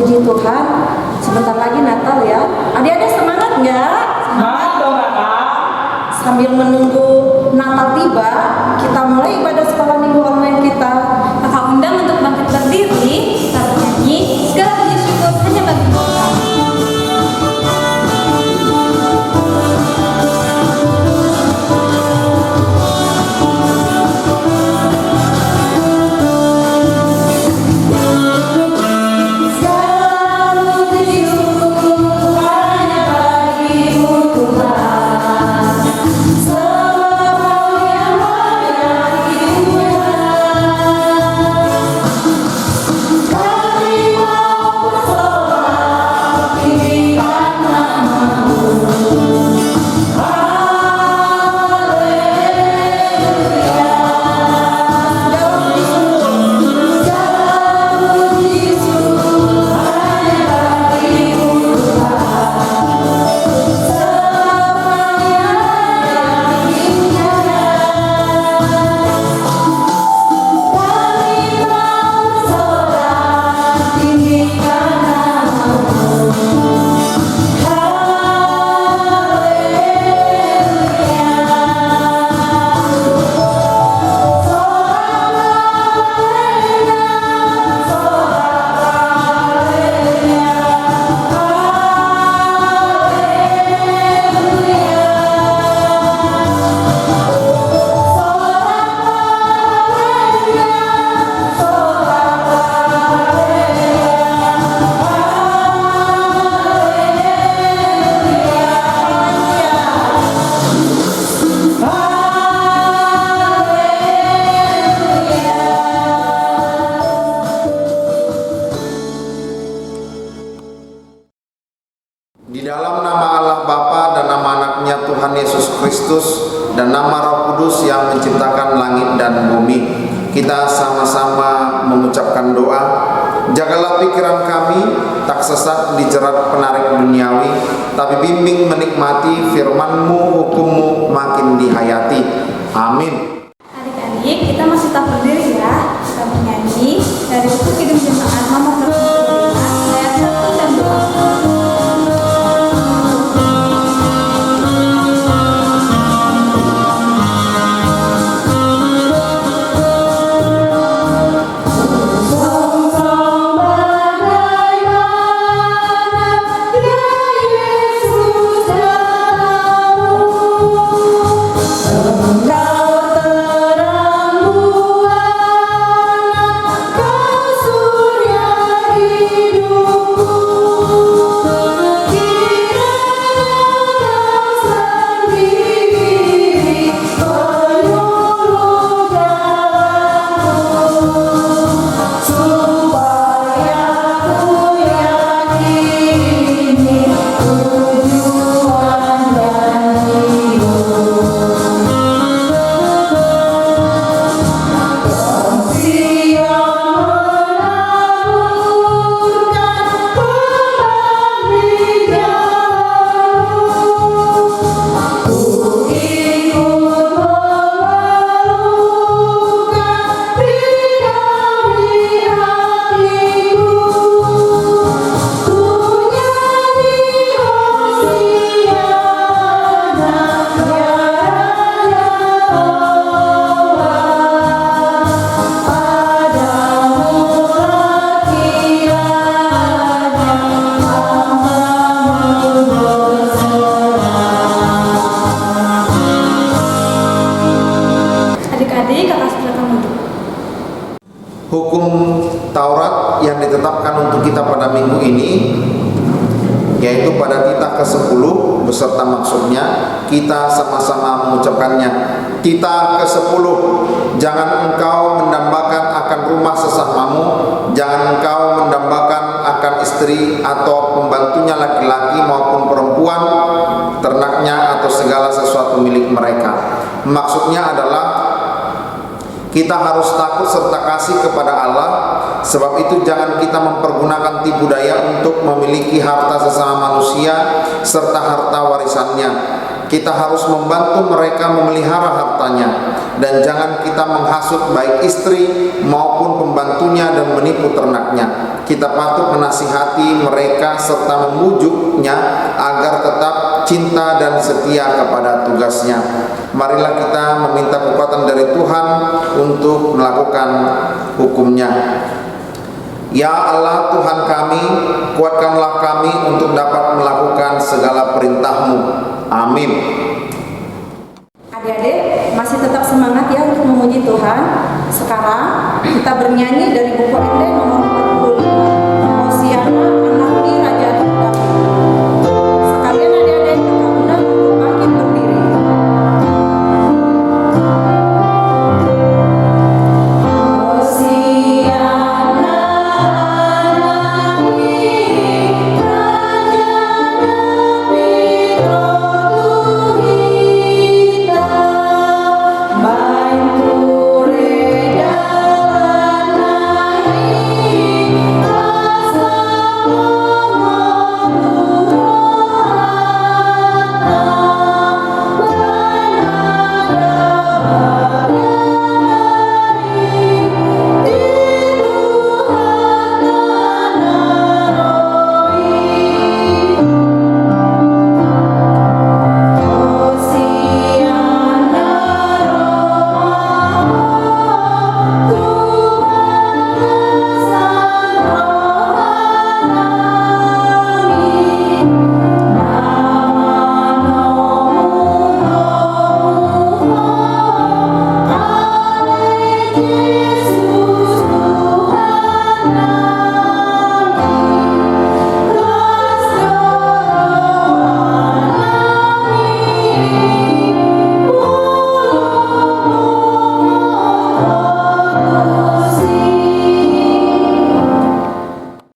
Puji Tuhan, sebentar lagi Natal ya. Adik-adik semangat nggak? Semangat dong kakak. Sambil menunggu Natal tiba, kita mulai ibadah sekolah minggu online kita. Kakak undang untuk bangkit berdiri, kita bernyanyi segala puji syukur hanya bagi Tuhan. Di dalam nama Allah Bapa dan nama anaknya Tuhan Yesus Kristus dan nama Roh Kudus yang menciptakan langit dan bumi, kita sama-sama mengucapkan doa. Jagalah pikiran kami tak sesat dijerat penarik duniawi, tapi bimbing menikmati firman-Mu, hukum-Mu makin dihayati. Amin. Adik-adik, kita masih tetap berdiri ya. Kita bernyanyi dari buku Kidung Jemaat nomor 35 ayat 1 dan 2. Hukum Taurat yang ditetapkan untuk kita pada minggu ini, yaitu pada titah ke-10 beserta maksudnya, kita sama-sama mengucapkannya. Titah ke-10, jangan engkau mendambakan akan rumah sesamamu, jangan engkau mendambakan akan istri atau pembantunya laki-laki maupun perempuan, ternaknya atau segala sesuatu milik mereka. Maksudnya adalah kita harus takut serta kasih kepada Allah. Sebab itu jangan kita mempergunakan tipu daya untuk memiliki harta sesama manusia serta harta warisannya. Kita harus membantu mereka memelihara hartanya, dan jangan kita menghasut baik istri maupun pembantunya dan menipu ternaknya. Kita patut menasihati mereka serta memujuknya agar tetap cinta dan setia kepada tugasnya. Marilah kita meminta kekuatan dari Tuhan untuk melakukan hukum-Nya. Ya Allah Tuhan kami, kuatkanlah kami untuk dapat melakukan segala perintah-Mu. Amin. Adik-adik masih tetap semangat ya untuk memuji Tuhan. Sekarang kita bernyanyi dari buku ND nomor 45, Hosiana Anakni Raja Daud. Sekalian adik-adik kita undang untuk bangkit berdiri. Hosiana Anakni Raja Daud, kita bantu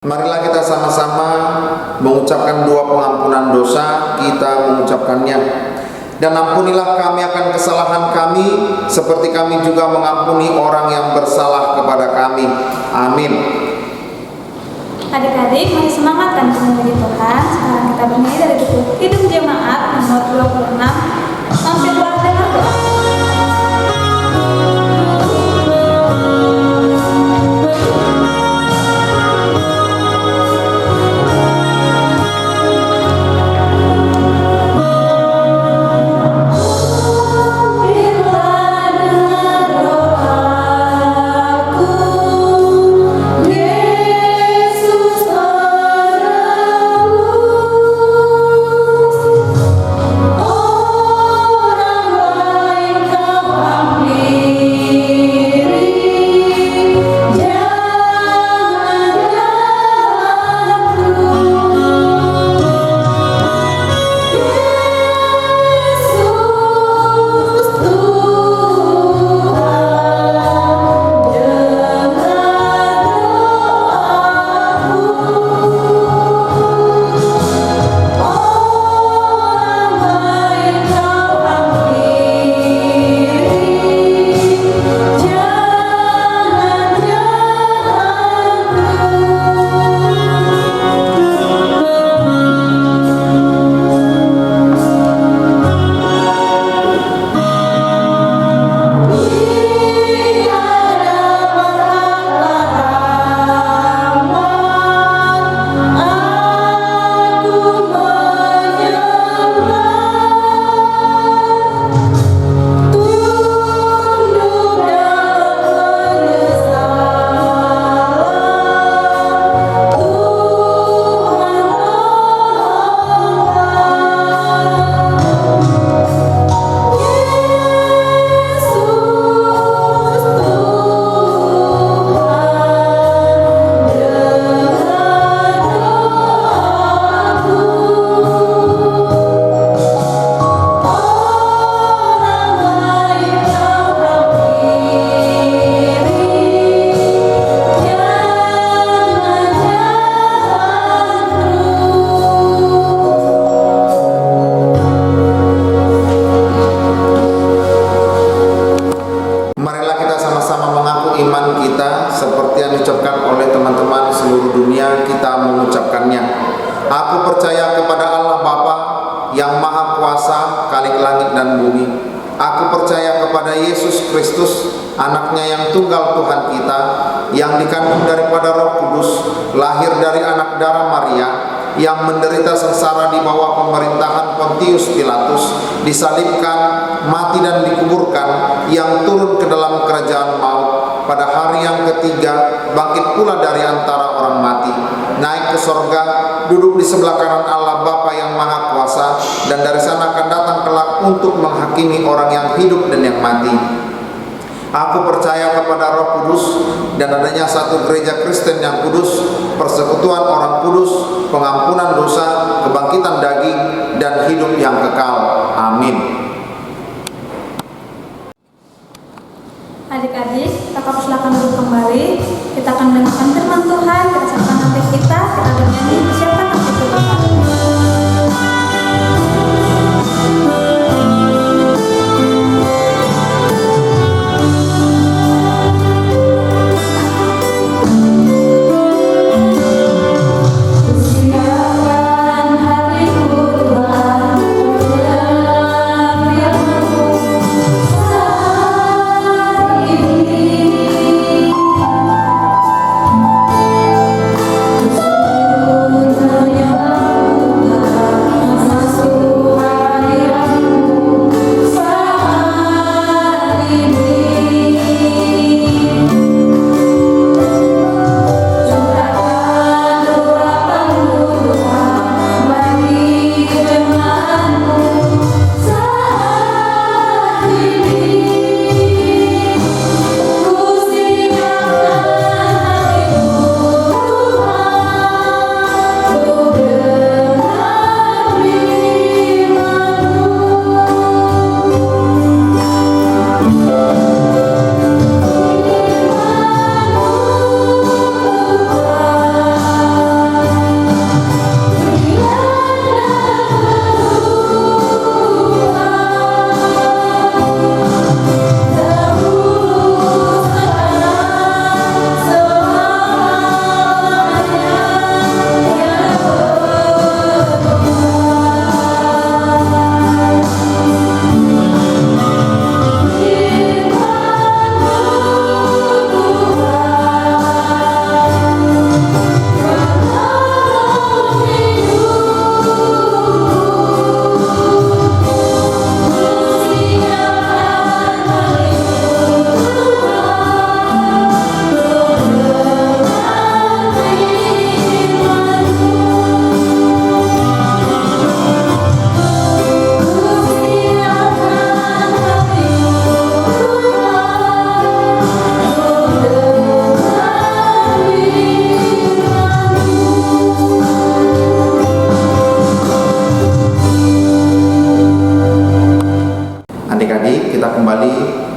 Marilah kita sama-sama mengucapkan doa pengampunan dosa. Kita mengucapkannya. Dan ampunilah kami akan kesalahan kami, seperti kami juga mengampuni orang yang bersalah kepada kami. Amin. Adik-adik masih semangat kan memuji Tuhan? Sekarang kita bernyanyi dari buku Hidup Jemaat nomor 26. Tampillah dengan doa. seluruh dunia kita mengucapkannya. Aku percaya kepada Allah Bapa, yang maha kuasa, Khalik langit dan bumi. Aku percaya kepada Yesus Kristus, anaknya yang tunggal Tuhan kita, yang dikandung daripada Roh Kudus, lahir dari anak darah Maria, yang menderita sengsara di bawah pemerintahan Pontius Pilatus, disalibkan, mati dan dikuburkan, yang turun ke dalam kerajaan maut, pada hari yang ketiga bangkit pula dari antara orang mati, naik ke sorga, duduk di sebelah kanan Allah Bapa yang maha kuasa, dan dari sana akan datang kelak untuk menghakimi orang yang hidup dan yang mati. Aku percaya kepada Roh Kudus dan adanya satu gereja Kristen yang kudus, persekutuan orang kudus, pengampunan dosa, kebangkitan daging, dan hidup yang kekal. Amin. Adik-adik, kita persilakan duduk kembali. Kita akan mendengarkan firman Tuhan. Kita siapkan hati kita bernyanyi, siapkan hati kita.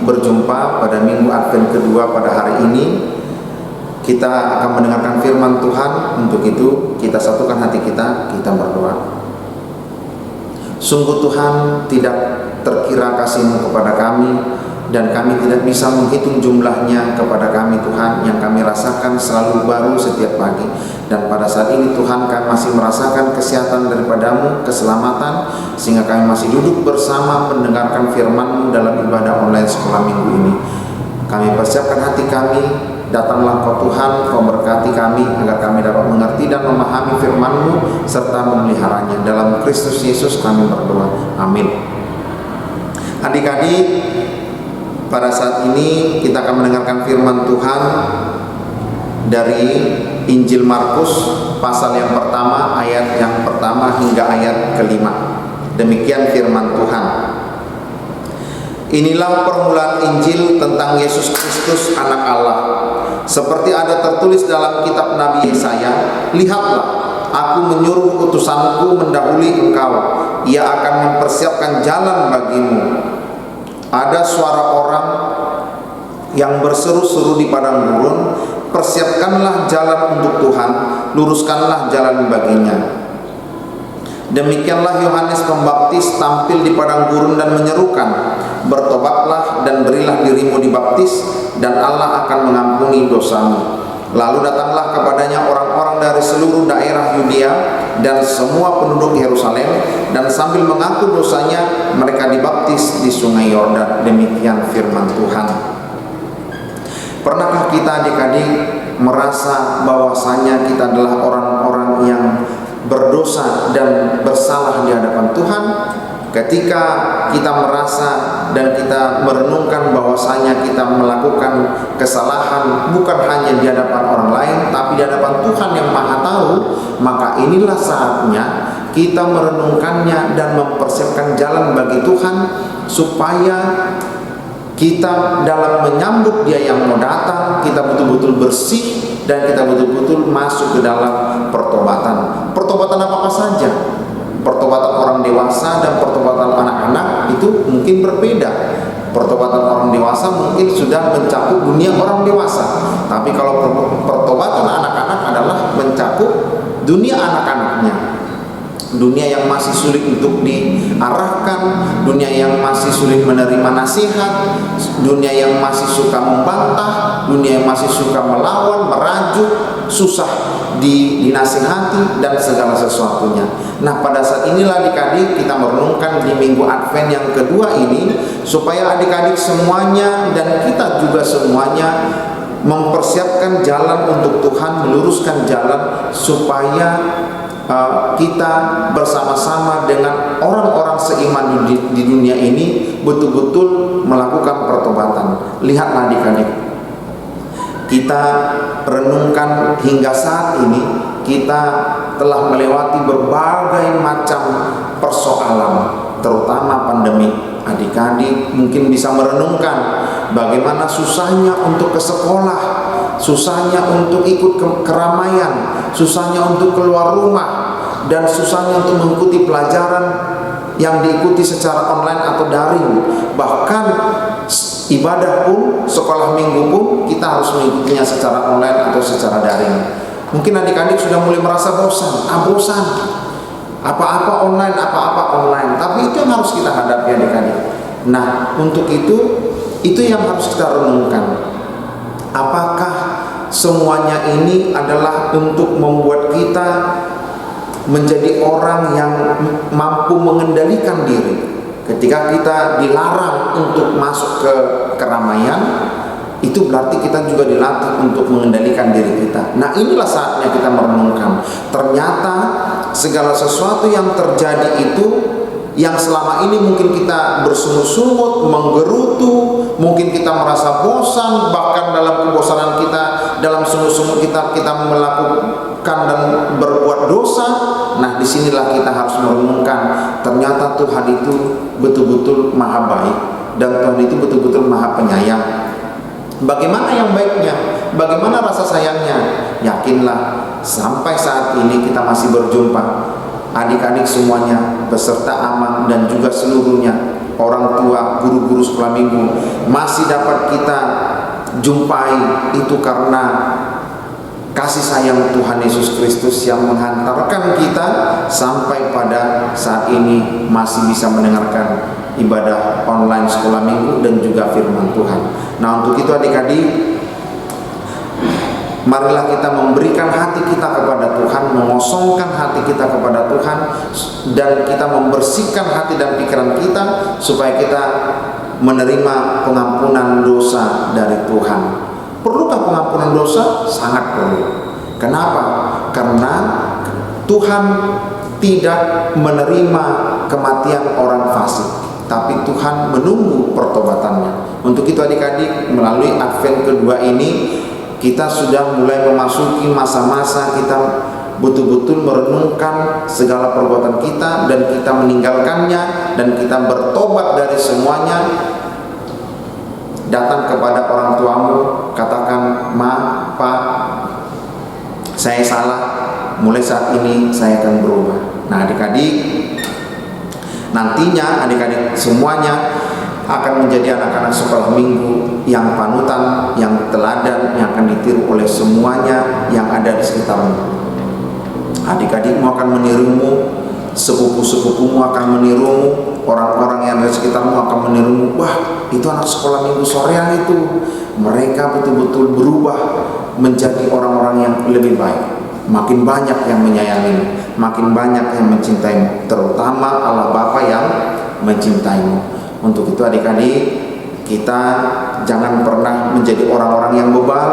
berjumpa pada minggu Advent kedua pada hari ini. Kita akan mendengarkan firman Tuhan. Untuk itu kita satukan hati kita berdoa. Sungguh Tuhan, tidak terkira kasih-Mu kepada kami, dan kami tidak bisa menghitung jumlahnya kepada kami Tuhan, yang kami rasakan selalu baru setiap pagi. Dan pada saat ini Tuhan, kami masih merasakan kesehatan daripada-Mu, keselamatan, sehingga kami masih duduk bersama mendengarkan firman-Mu dalam ibadah online sekolah minggu ini. Kami persiapkan hati kami. Datanglah Kau Tuhan, Kau berkati kami agar kami dapat mengerti dan memahami firman-Mu serta memeliharanya. Dalam Kristus Yesus kami berdoa. Amin. Adik-adik, pada saat ini kita akan mendengarkan firman Tuhan dari Injil Markus pasal yang pertama, ayat yang pertama hingga ayat kelima. Demikian firman Tuhan. Inilah permulaan Injil tentang Yesus Kristus anak Allah. Seperti ada tertulis dalam kitab Nabi Yesaya, lihatlah, aku menyuruh utusanku mendahului engkau, ia akan mempersiapkan jalan bagimu. Ada suara orang yang berseru-seru di padang gurun, persiapkanlah jalan untuk Tuhan, luruskanlah jalan baginya. Demikianlah Yohanes Pembaptis tampil di padang gurun dan menyerukan, bertobatlah dan berilah dirimu dibaptis, dan Allah akan mengampuni dosamu. Lalu datanglah kepadanya orang-orang dari seluruh daerah Yudea, dan semua penduduk Yerusalem, dan sambil mengaku dosanya mereka dibaptis di Sungai Yordan. Demikian firman Tuhan. Pernahkah kita adik-adik merasa bahwasanya kita adalah orang-orang yang berdosa dan bersalah di hadapan Tuhan? Ketika kita merasa dan kita merenungkan bahwasanya kita melakukan kesalahan bukan hanya di hadapan orang lain tapi di hadapan Tuhan yang Maha Tahu, maka inilah saatnya kita merenungkannya dan mempersiapkan jalan bagi Tuhan supaya kita dalam menyambut Dia yang mau datang, kita betul-betul bersih dan kita betul-betul masuk ke dalam pertobatan. Pertobatan apa saja? Pertobatan orang dewasa dan pertobatan anak-anak itu mungkin berbeda. Pertobatan orang dewasa mungkin sudah mencakup dunia orang dewasa, tapi kalau pertobatan anak-anak adalah mencakup dunia anak-anaknya, dunia yang masih sulit untuk diarahkan, dunia yang masih sulit menerima nasihat, dunia yang masih suka membantah, dunia yang masih suka melawan, merajuk, susah dinasihati dan segala sesuatunya. Nah, pada saat inilah adik-adik kita merenungkan di minggu Advent yang kedua ini, supaya adik-adik semuanya dan kita juga semuanya mempersiapkan jalan untuk Tuhan, meluruskan jalan supaya kita bersama-sama dengan orang-orang seiman di dunia ini betul-betul melakukan pertobatan. Lihatlah adik-adik, kita renungkan hingga saat ini kita telah melewati berbagai macam persoalan, terutama pandemi. Adik-adik mungkin bisa merenungkan bagaimana susahnya untuk ke sekolah, susahnya untuk ikut keramaian, susahnya untuk keluar rumah, dan susahnya untuk mengikuti pelajaran yang diikuti secara online atau daring. Bahkan ibadah pun, sekolah minggu pun kita harus mengikutinya secara online atau secara daring. Mungkin adik-adik sudah mulai merasa bosan, bosan. Apa-apa online, apa-apa online. Tapi itu yang harus kita hadapi adik-adik. Nah, untuk itu yang harus kita renungkan. Apakah semuanya ini adalah untuk membuat kita menjadi orang yang mampu mengendalikan diri? Ketika kita dilarang untuk masuk ke keramaian, itu berarti kita juga dilatih untuk mengendalikan diri kita. Nah, inilah saatnya kita merenungkan. Ternyata segala sesuatu yang terjadi itu, yang selama ini mungkin kita bersungut-sungut, menggerutu, mungkin kita merasa bosan, bahkan dalam kebosanan kita, dalam sungut-sungut kita melakukan dan berbuat dosa. Nah, disinilah kita harus merenungkan, ternyata Tuhan itu betul-betul maha baik dan Tuhan itu betul-betul maha penyayang. Bagaimana yang baiknya? Bagaimana rasa sayangnya? Yakinlah, sampai saat ini kita masih berjumpa. Adik-adik semuanya beserta Amang dan juga seluruhnya, orang tua, guru-guru sekolah minggu, masih dapat kita jumpai. Itu karena kasih sayang Tuhan Yesus Kristus yang menghantarkan kita sampai pada saat ini masih bisa mendengarkan ibadah online sekolah minggu dan juga firman Tuhan. Nah, untuk itu adik-adik, marilah kita memberikan hati kita kepada Tuhan, mengosongkan hati kita kepada Tuhan, dan kita membersihkan hati dan pikiran kita supaya kita menerima pengampunan dosa dari Tuhan. Perlukah pengampunan dosa? Sangat perlu. Kenapa? Karena Tuhan tidak menerima kematian orang fasik, tapi Tuhan menunggu pertobatannya. Untuk itu adik-adik, melalui Advent kedua ini kita sudah mulai memasuki masa-masa kita betul-betul merenungkan segala perbuatan kita dan kita meninggalkannya, dan kita bertobat dari semuanya. Datang kepada orang tuamu, katakan, "Ma, Pak, saya salah, mulai saat ini saya akan berubah." Nah adik-adik, nantinya adik-adik semuanya akan menjadi anak-anak sekolah minggu yang panutan, yang teladan, yang akan ditiru oleh semuanya yang ada di sekitarmu. Adik-adikmu akan menirumu, sepupu-sepupumu akan menirumu, orang-orang yang ada di sekitarmu akan menirumu. Wah, itu anak sekolah minggu sorean itu, mereka betul-betul berubah menjadi orang-orang yang lebih baik. makin banyak yang menyayangimu, makin banyak yang mencintaimu, terutama Allah Bapa yang mencintaimu. Untuk itu adik-adik, kita jangan pernah menjadi orang-orang yang bebal,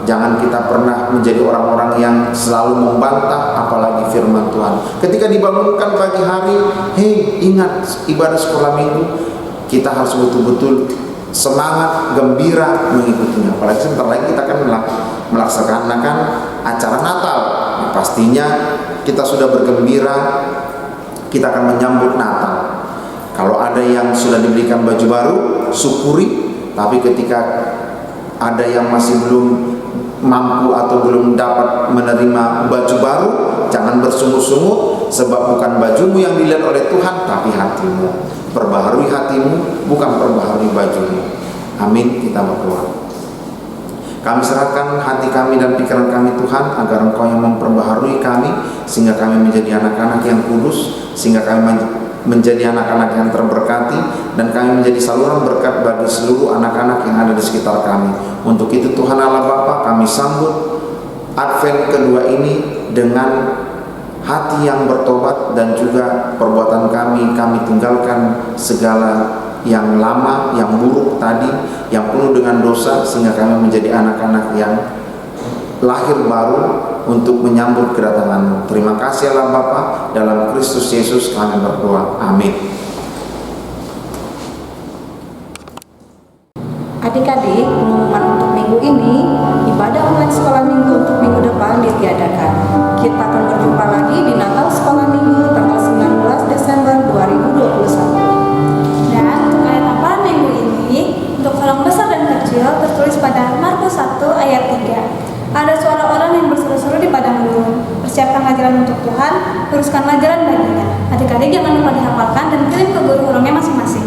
jangan kita pernah menjadi orang-orang yang selalu membantah apalagi firman Tuhan. Ketika dibangunkan pagi hari, hei, ingat ibadah sekolah minggu, kita harus betul-betul semangat, gembira mengikutinya. Apalagi sebentar lagi kita akan melaksanakan acara Natal. Pastinya kita sudah bergembira, kita akan menyambut Natal. Kalau ada yang sudah diberikan baju baru, syukuri. Tapi ketika ada yang masih belum mampu atau belum dapat menerima baju baru, jangan bersungut-sungut, sebab bukan bajumu yang dilihat oleh Tuhan, tapi hatimu. Perbaharui hatimu, bukan perbaharui bajumu. Amin. Kita berdoa. Kami serahkan hati kami dan pikiran kami Tuhan, agar Engkau yang memperbaharui kami, sehingga kami menjadi anak-anak yang kudus, sehingga kami menjadi anak-anak yang terberkati, dan kami menjadi saluran berkat bagi seluruh anak-anak yang ada di sekitar kami. Untuk itu Tuhan Allah Bapa, kami sambut Advent kedua ini dengan hati yang bertobat, dan juga perbuatan kami tinggalkan segala yang lama, yang buruk tadi, yang penuh dengan dosa, sehingga kami menjadi anak-anak yang lahir baru untuk menyambut kedatangan-Mu. Terima kasih Allah Bapa, dalam Kristus Yesus kami berdoa. Amin. Adik-adik, pengumuman untuk minggu ini, ibadah online sekolah minggu untuk minggu depan ditiadakan. Kita akan berjumpa lagi di Natal Sekolah Minggu tanggal 19 Desember 2021. Dan untuk ayat hafalan minggu ini, untuk orang besar dan kecil tertulis pada Markus 1 ayat 3. Ada suara orang yang berseru-seru di padang gurun, persiapkanlah jalan untuk Tuhan, luruskanlah jalan baginya. Adik-adik jangan lupa dihafalkan dan kirim ke guru hurungnya masing-masing.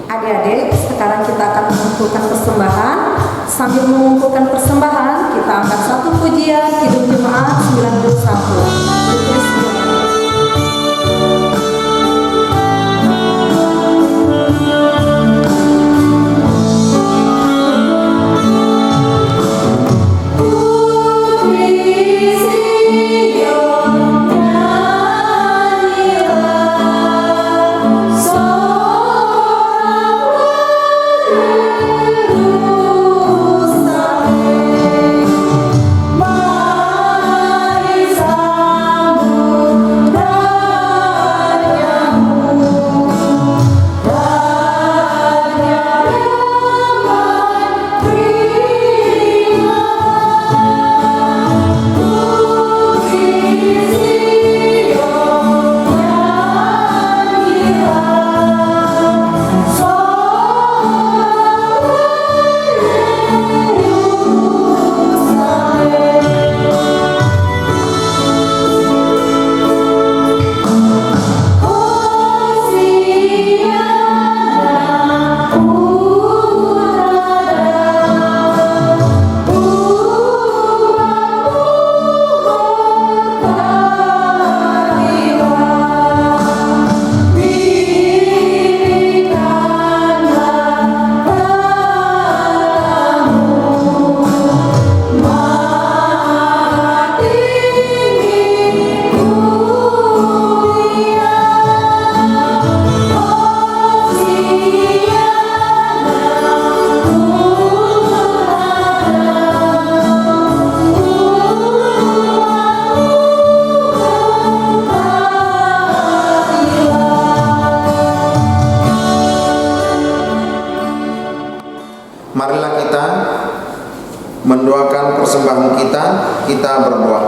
Adik-adik, sekarang kita akan mengumpulkan persembahan. Sambil mengumpulkan persembahan, kita angkat satu pujian Kidung Jemaat 91. Marilah kita mendoakan persembahan kita berdoa.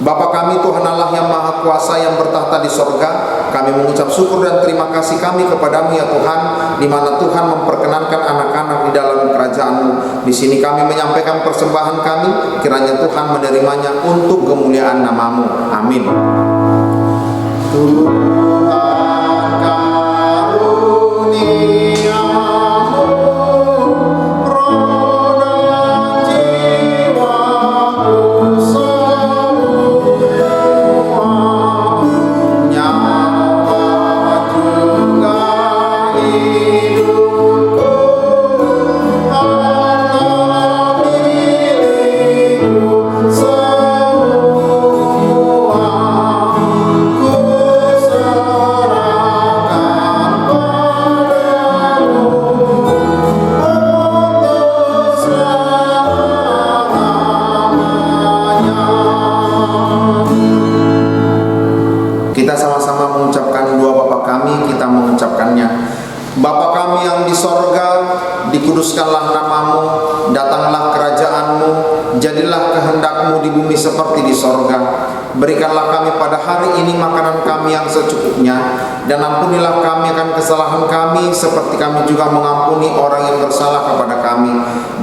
Bapa kami, Tuhan Allah yang Maha Kuasa yang bertahta di sorga, kami mengucap syukur dan terima kasih kami kepadamu ya Tuhan, di mana Tuhan memperkenankan anak-anak di dalam kerajaan-Mu. Di sini kami menyampaikan persembahan kami, kiranya Tuhan menerimanya untuk kemuliaan nama-Mu. Amin. So kuduskanlah namamu, datanglah kerajaanmu, jadilah kehendakmu di bumi seperti di sorga. Berikanlah kami pada hari ini makanan kami yang secukupnya, dan ampunilah kami akan kesalahan kami seperti kami juga mengampuni orang yang bersalah kepada kami.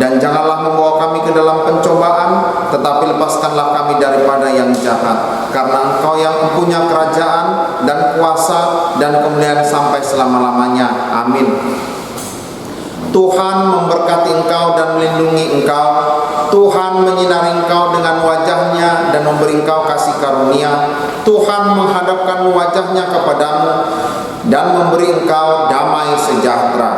Dan janganlah membawa kami ke dalam pencobaan, tetapi lepaskanlah kami daripada yang jahat. Karena Engkau yang punya kerajaan dan kuasa dan kemuliaan sampai selama-lamanya. Amin. Tuhan memberkati engkau dan melindungi engkau. Tuhan menyinari engkau dengan wajahnya dan memberi engkau kasih karunia. Tuhan menghadapkan wajahnya kepadamu dan memberi engkau damai sejahtera.